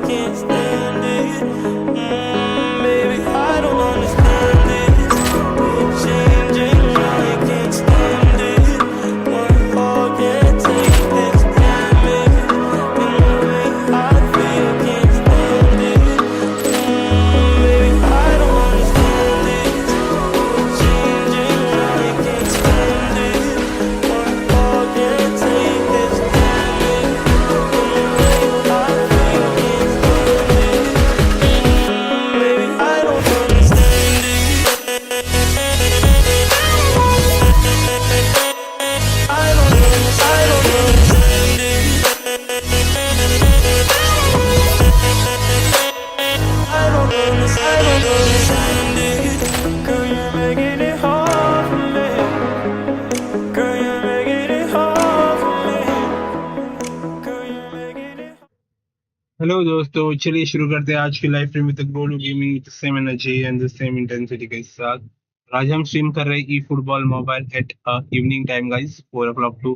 can't stand it. Baby, I don't understand it. You're changing, I can't stand it. One heart can't take this damage. And the way I feel, can't stand it. Baby, I don't understand it. You're changing, I can't stand it. One heart can't take this damage. And the way I feel, can't stand it. Baby, I don't understand it. I don't understand it. I don't understand it. Girl, you're making it hard for me. Girl, you're making it hard for me. Girl, you're making it hard. Hello दोस्तों, चलिए शुरू करते हैं आज की live stream with Grolu gaming with same energy and the same intensity के साथ। आज हम स्ट्रीम कर रहे हैं e football mobile at evening time guys, 4 o'clock to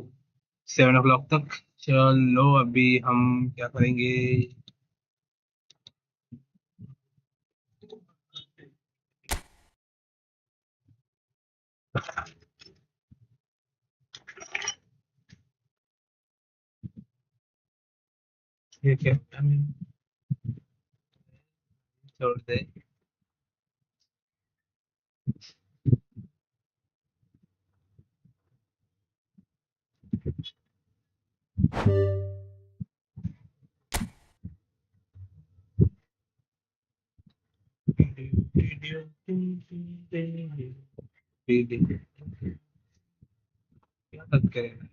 7 o'clock तक। चलो अभी हम क्या करेंगे, ये क्या छोड़ दे। क्या बात करें।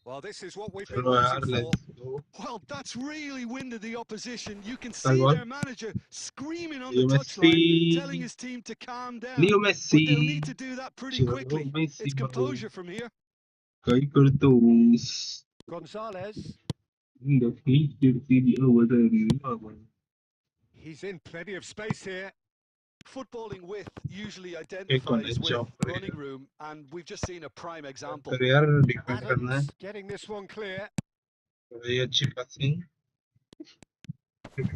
Well, this is what we've been चलो यार, waiting for. Let's go. Well, that's really winded the opposition. You can कल see बॉल their manager screaming on Leo the Messi, touchline, telling his team to calm down. Leo Messi, But they'll need to do that pretty चलो quickly. Messi It's भाई, composure from here. कई करतूस। Gonzalez. The feet did see the over the He's in plenty of space here. Footballing width usually एक identifies with job running करेगा। room, and we've just seen a prime example. तो यार defend करना है, Adams getting this one clear. तो ये अच्छी passing.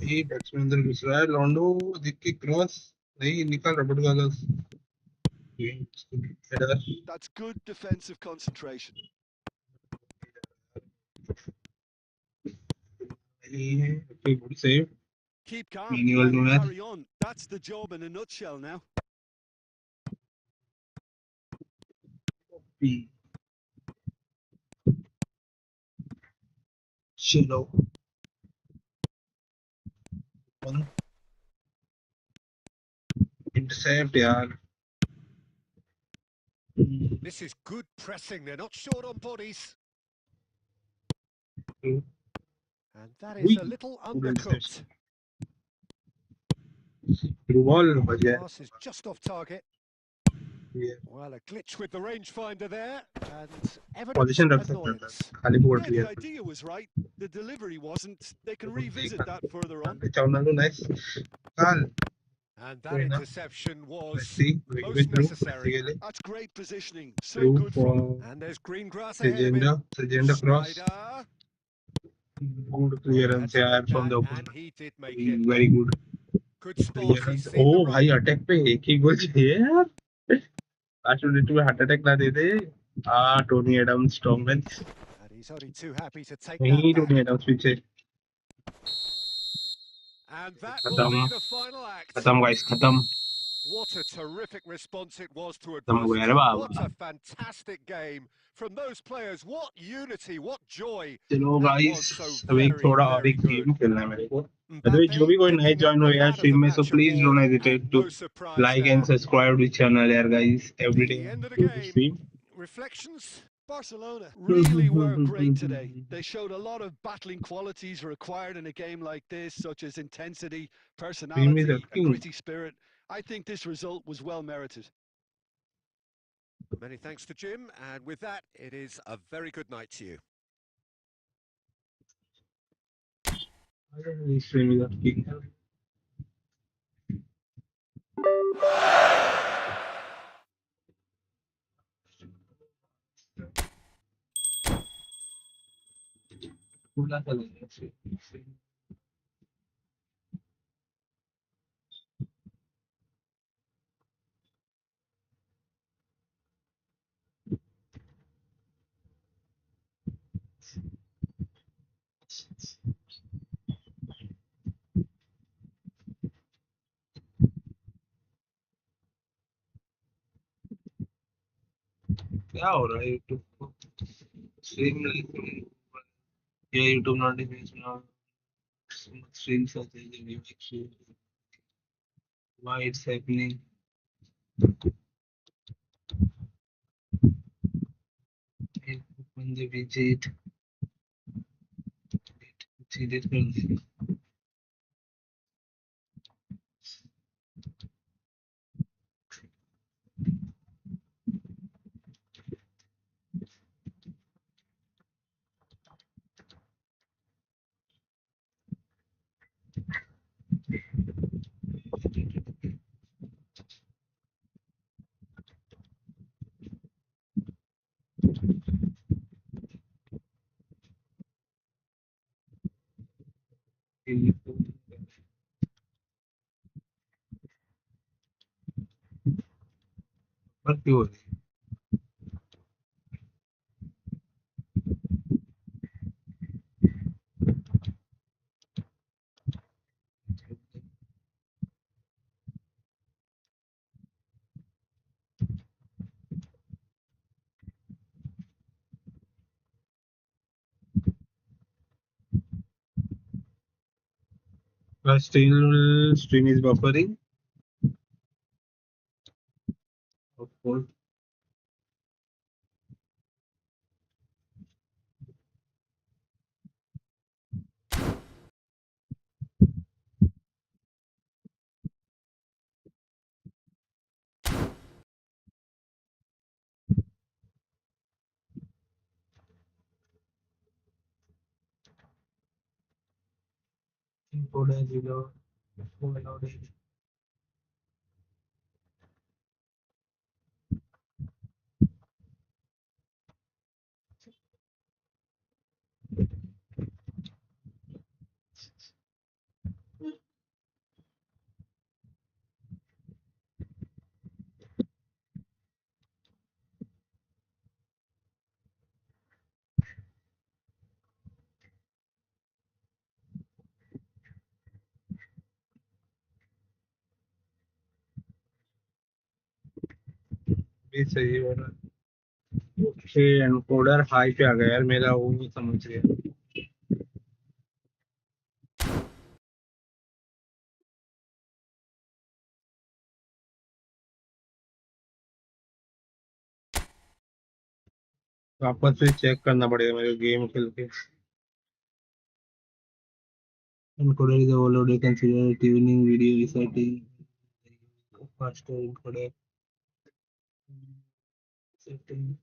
ये बैट्समैन अंदर घुस रहा है, लॉन्डो दिख के क्रॉस नहीं निकाल, रबड़ वाला header. That's good defensive concentration. ये है okay, good save. Keep calm manual and में carry on. That's the job in a nutshell now. चलो इंटरसेप्ट यार। This is good pressing. They're not short on bodies. And that is a little undercooked. Through ball बजा। Pass is just off target. Well, a glitch with the rangefinder there, and evidence position रख सकता था, annoyance. खाली board Yeah, लिया। the idea was right. The delivery wasn't. They can revisit that further on. चावल nice काल। And that interception was Messi, most through, necessary. Messi That's great positioning. So through good from him. And there's green grass ahead of him. Sejenda cross. Schneider. Good clearance Had to यार make from the that, opponent. and he did make it. Very good Good spot. He's clearance. seen the Oh भाई run. Attack पे एक ही गोल चाहिए यार। आशुलिट में heart attack ना दे दे। Tony Adams strongman. And he's only too happy to take नहीं that टोनी back. एडम्स पीछे। And that will खत्म be the final act. खत्म गाइस, खत्म What a terrific response it was to खत्म हो गया रे adversity. What Baba. a fantastic game from those players. What unity, what joy. चलो That guys, was so अभी very, थोड़ा और very एक good. गेम खेलना है मेरे को। Mbappe जो भी कोई नए picking ज्वाइन up हो the यार Man of स्ट्रीम the में, so Match please award, don't hesitate and to no surprise like and there. Subscribe to channel यार guys every day The end of the to game. Stream. Reflections? Barcelona really were great today. They showed a lot of battling qualities required in a game like this, such as intensity, personality, a gritty spirit. I think this result was well merited. Many thanks to Jim, and with that, it is a very good night to you. Stream is खुला चलेगा क्या हो रहा है YouTube को stream या YouTube notification stream search why it's happening open the widget edit कर दे पर क्यों हो रही है stream is buffering of course import as you go भी सही हो रहा है ओके एनकोडर हाई पे आ गया यार मेरा वो भी समझ गया वापस से चेक करना पड़ेगा मेरे गेम खेल के encoder is already considered tuning video resetting faster encoder setting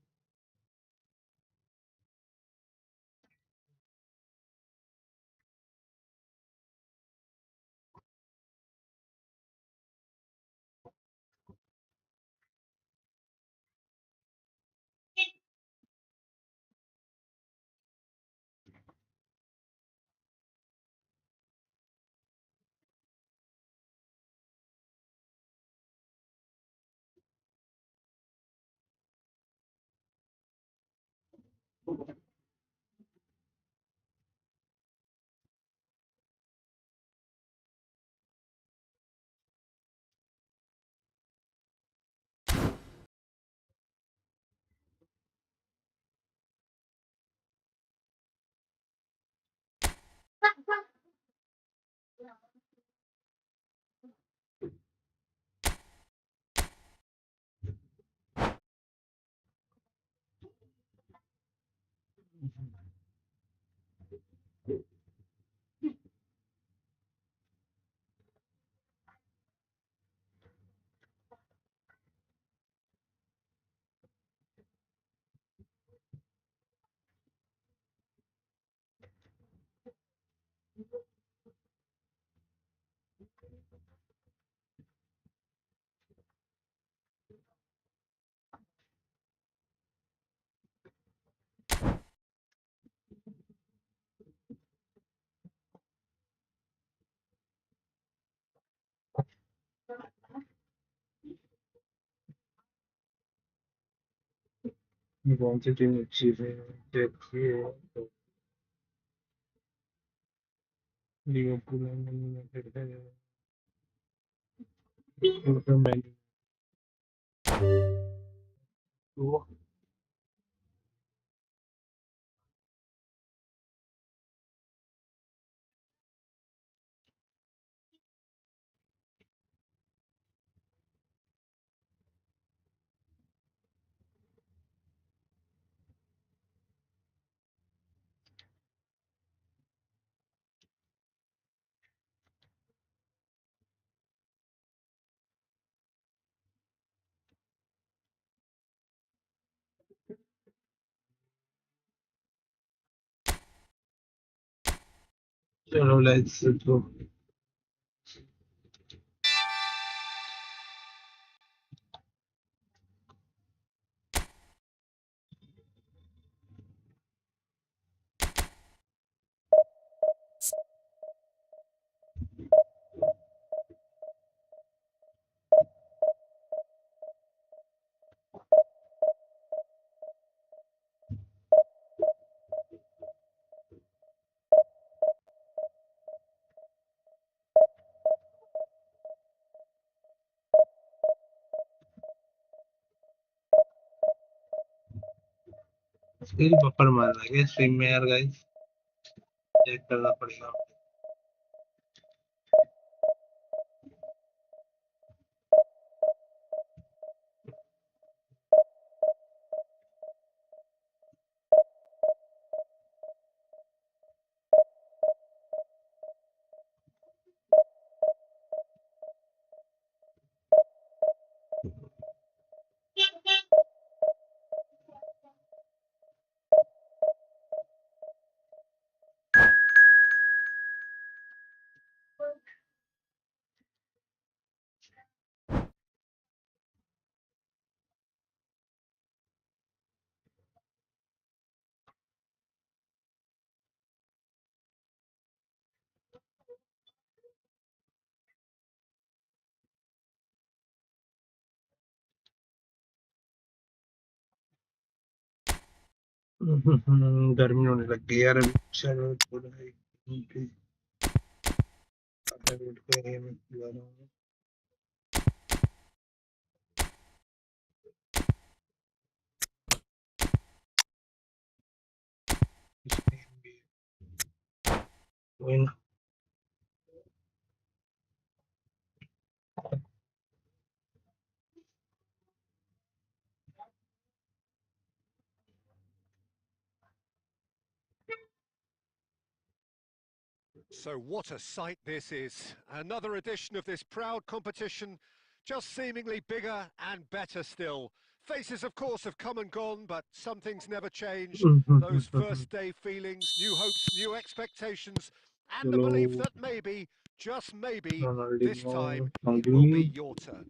कौन सी टीम अच्छी है देखिए लिवरपूल यूनाइटेड है मैन यू चलो लेट्स गो स्किल बफर मार रहा है स्ट्रीम में यार गाइस चेक करना पड़ेगा गर्मी होने लग गई यार अभी चलो थोड़ा वेट करें मैं बुला रहा हूँ कोई ना So what a sight this is. Another edition of this proud competition, just seemingly bigger and better still. Faces, of course, have come and gone, but some things never change. Those first day feelings, new hopes, new expectations, and the चलो belief that maybe, just maybe, this Ronaldinho time it will continue be your turn.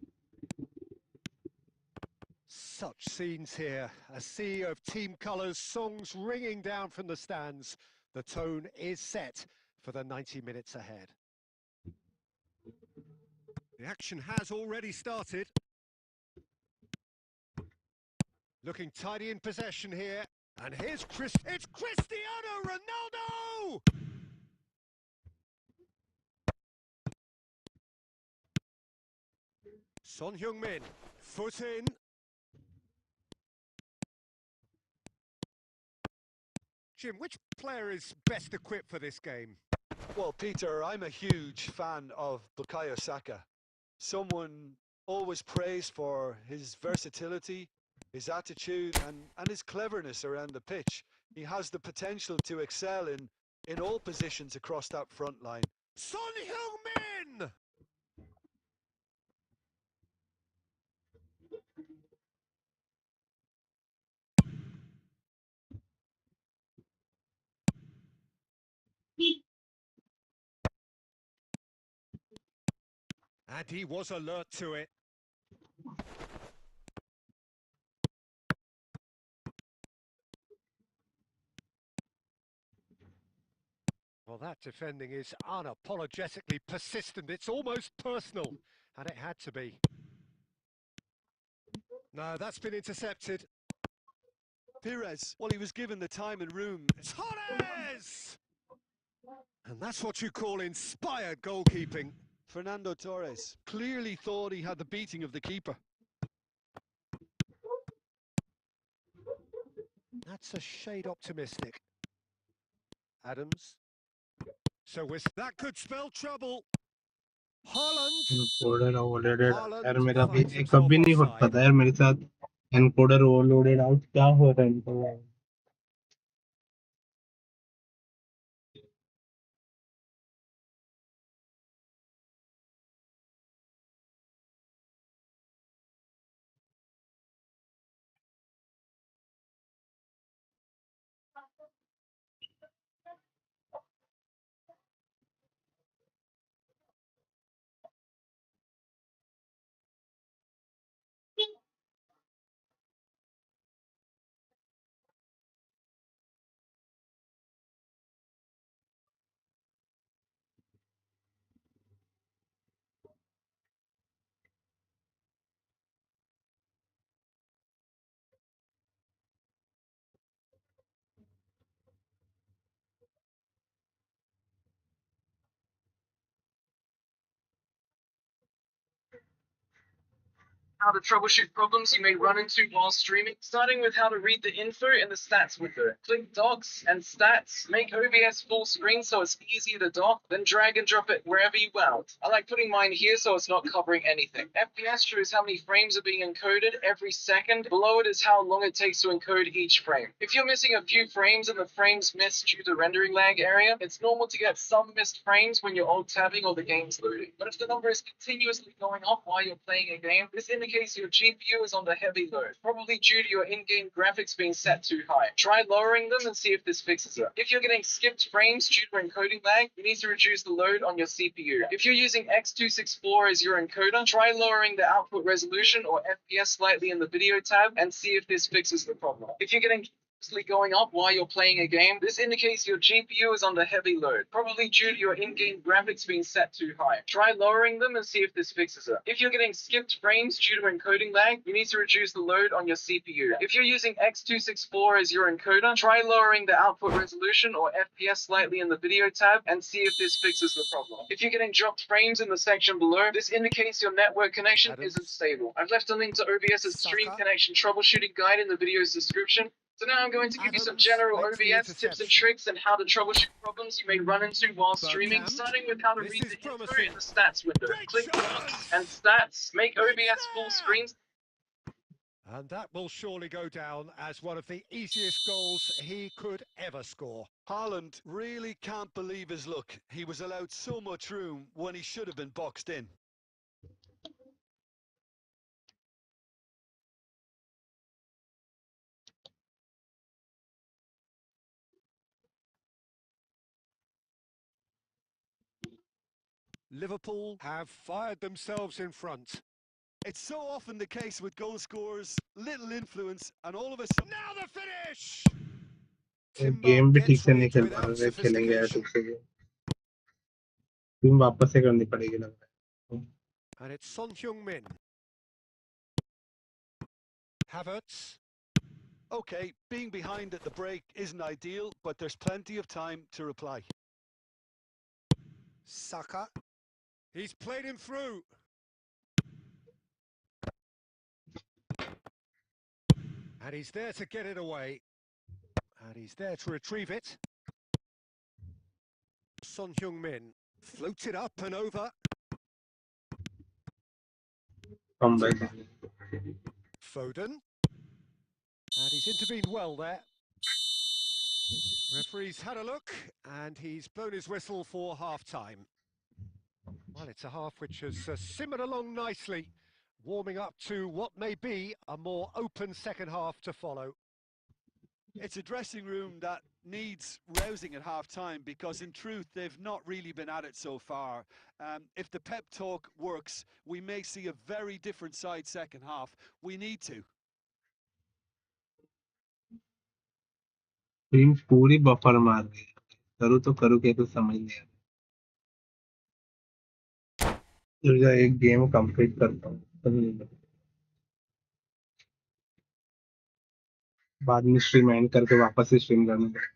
Such scenes here, a sea of team colours, songs ringing down from the stands. The tone is set for the 90 minutes ahead. The action has already started. Looking tidy in possession here. And here's it's Cristiano Ronaldo! Son Heung-min, foot in. Jim, which player is best equipped for this game? Well, Peter, I'm a huge fan of Bukayo Saka. Someone always praised for his versatility, his attitude and his cleverness around the pitch. He has the potential to excel in all positions across that front line. Son Heung-min! And he was alert to it. Well, that defending is unapologetically persistent. It's almost personal, and it had to be. No, that's been intercepted. Pires, well, he was given the time and room. Torres! And that's what you call inspired goalkeeping. Fernando Torres clearly thought he had the beating of the keeper. That's a shade optimistic. Adams. So that could spell trouble. Haaland. Encoder overloaded Haaland यार मेरा भी finds एक himself कभी नहीं होता offside. था यार मेरे साथ एनकोडर ओवरलोडेड आउट क्या हो रहा है इनको यार How to troubleshoot problems you may run into while streaming, starting with how to read the info in the stats window. Click Docs and Stats. Make OBS full screen so it's easier to dock, then drag and drop it wherever you want. I like putting mine here so it's not covering anything. FPS shows how many frames are being encoded every second. Below it is how long it takes to encode each frame. If you're missing a few frames and the frames missed due to rendering lag area, it's normal to get some missed frames when you're alt-tabbing or the game's loading. But if the number is continuously going up while you're playing a game, this indicates your GPU is under heavy load, probably due to your in-game graphics being set too high. Try lowering them and see if this fixes it. If you're getting skipped frames due to encoding lag, you need to reduce the load on your CPU. If you're using X264 as your encoder, try lowering the output resolution or FPS slightly in the video tab and see if this fixes the problem. If you're getting going up while you're playing a game, this indicates your GPU is under heavy load, probably due to your in-game graphics being set too high. Try lowering them and see if this fixes it. If you're getting skipped frames due to encoding lag, you need to reduce the load on your CPU. If you're using X264 as your encoder, try lowering the output resolution or FPS slightly in the video tab and see if this fixes the problem. If you're getting dropped frames in the section below, this indicates your network connection isn't stable. I've left a link to OBS's stream connection troubleshooting guide in the video's description. So now I'm going to give you some general OBS tips and tricks and how to troubleshoot problems you may run into while streaming, starting with how to read the info in the stats window. Click Docs and Stats. Make OBS full screen. And that will surely go down as one of the easiest goals he could ever score. Haaland really can't believe his luck. He was allowed so much room when he should have been boxed in. Liverpool have fired themselves in front. It's so often the case with goal scorers, little influence, and all of a sudden... Now the finish! Game भी ठीक से नहीं Timber खेल gets पा without रहे खेलेंगे यार sophistication. ठीक से टीम वापस से करनी पड़ेगी लग रहा है And it's Son Heung-min. Havertz. Okay, being behind at the break isn't ideal, but there's plenty of time to reply. Saka. He's played him through. And he's there to get it away. And he's there to retrieve it. Son Heung-min floats it up and over. Come back Foden. And he's intervened well there. Referee's had a look, and he's blown his whistle for half-time. Well, it's a half which has simmered along nicely, warming up to what may be a more open second half to follow. It's a dressing room that needs rousing at half-time because, in truth, they've not really been at it so far. If the pep talk works, we may see a very different side second half. We need to. Team पूरी buffer मार गई करूँ तो करूँ क्या कुछ समझ नहीं आ रहा एक गेम कंप्लीट करता हूँ बाद में स्ट्रीम एंड करके वापस से स्ट्रीम करना पड़ेगा।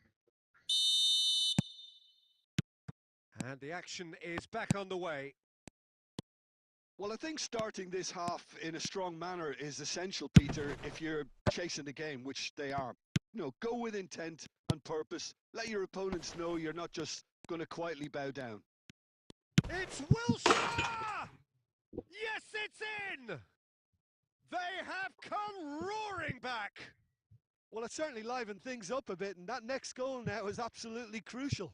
And the action is back on the way. Well, I think starting this half in a strong manner is essential, Peter, if you're chasing the game, which they are. You know, go with intent and purpose. Let your opponents know you're not just going to quietly bow down. It's Wilshere! Yes, it's in! They have come roaring back! Well, it certainly livened things up a bit, and that next goal now is absolutely crucial.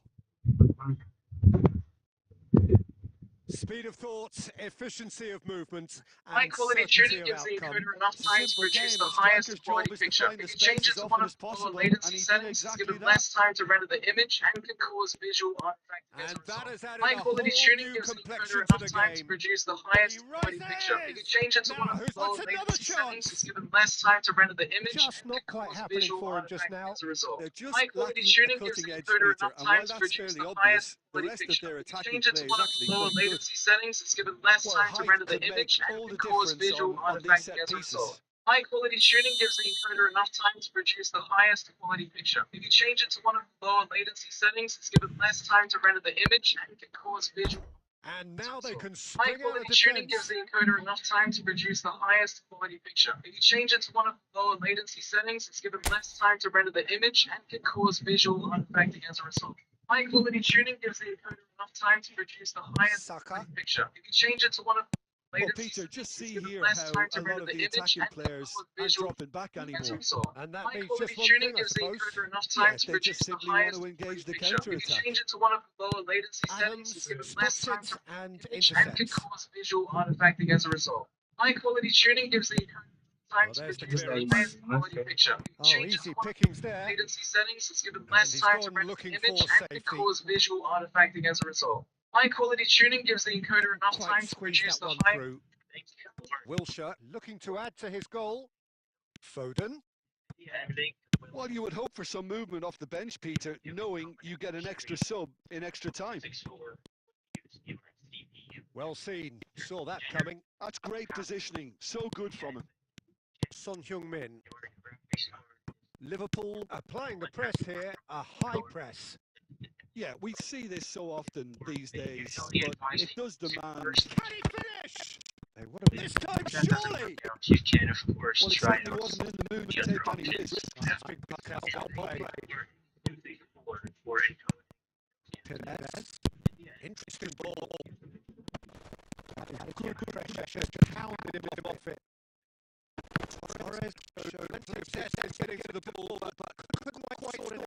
Speed of thought, efficiency of movement, High and quality certainty tuning of gives the outcome. encoder enough It's a time to simple produce game. the A highest striker's quality job is to picture. find the If you change space it as to often one of as the lower possible, latency and he did settings, it's exactly given that. less time to render the image and can cause visual artifacting as a And that result. has added High a quality whole tuning new gives the complexion encoder to enough the time to game. produce the He highest quality picture. If you rises! change it to one Now, of the what's lower another latency settings, it's chance? given less time to render the image Just and not can quite cause happening visual for him just artifacting now. as a result. They're just High quality lacking a tuning gives cutting the edge, encoder Peter, enough and time while to that's produce fairly the highest obvious, the quality rest of picture. their If you attacking change it play to is one of actually the lower quite good. latency settings, it's given less Well, time to height render the could make image and all can the cause difference visual on these artifacting set as a result. pieces. High quality tuning gives the encoder enough time to produce the highest quality picture. If you change it to one of the lower latency settings, it's given less time to render the image and can cause visual. And now they can High spring out quality of tuning gives defence. the encoder enough time to produce the highest quality picture. If you change it to one of the lower latency settings, it's given less time to render the image and can cause visual artifacting as a result. High quality tuning gives the encoder enough time to produce the highest Saka. quality picture. If you change it to one of the Well, latency Peter, just settings, it's see given here less how time to a lot render of the the image attacking and can players cause aren't visual dropping back as a anymore. result. And that High means quality just one tuning thing, I gives the suppose. encoder enough time Yes, to they just produce the simply want highest to engage the picture. If you counter-attack. change it to one of the lower latency settings, it's Adams given less spots time it to and image and can intercepts. cause visual artifacting as a result. High quality tuning gives the encoder time Well, to there's the produce the clearance. highest quality picture. If you Oh, change it easy to one of pickings the there. latency settings, it's given And less he's time to gone render looking the for image and can safety. cause visual artifacting as a result. High quality tuning gives the encoder enough Quite time to squeezed produce that the one high. through. Wilshere looking to add to his goal. Foden. Well, you would hope for some movement off the bench, Peter, knowing you get an extra sub in extra time. Well seen. Saw that coming. That's great positioning. So good from him. Son Heung-min. Liverpool applying the press here. A high press. Yeah, we see this so often these days, but it does demand. Can he finish? Hey, what a this time, surely! You can, of course, Well, he try certainly out wasn't in the mood to the take other any risks. That's been well played. for it. Perez. Interesting ball. Good pressure. Pounded him off it. Torres showed success in getting to the ball, but couldn't quite sort it